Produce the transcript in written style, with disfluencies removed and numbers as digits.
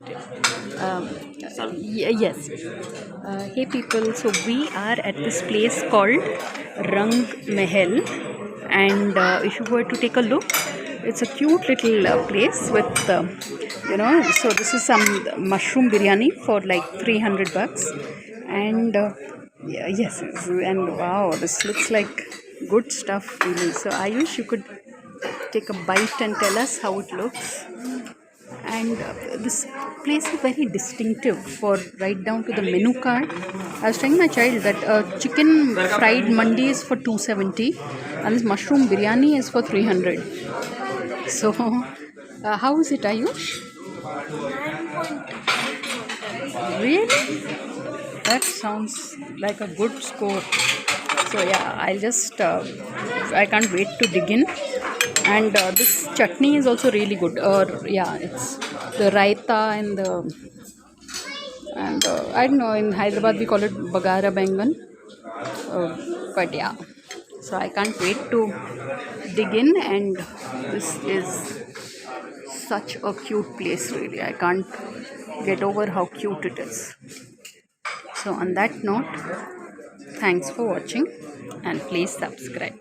Um, yes. Hey people, so we are at this place called Rang Mahal, and if you were to take a look, it's a cute little place with, so this is some mushroom biryani for like 300 bucks, and yes, and wow, this looks like good stuff really. So Ayush, you could take a bite and tell us how it looks. And this place is very distinctive for right down to the menu card. I was telling my child that chicken fried mandi is for 270 and this mushroom biryani is for 300. So, how is it, Ayush? Really? That sounds like a good score. So yeah, I can't wait to dig in. And this chutney is also really good. Or yeah, it's the raita and I don't know, in Hyderabad we call it bagara bangan. But yeah, so I can't wait to dig in. And this is such a cute place, really. I can't get over how cute it is. So on that note, thanks for watching and please subscribe.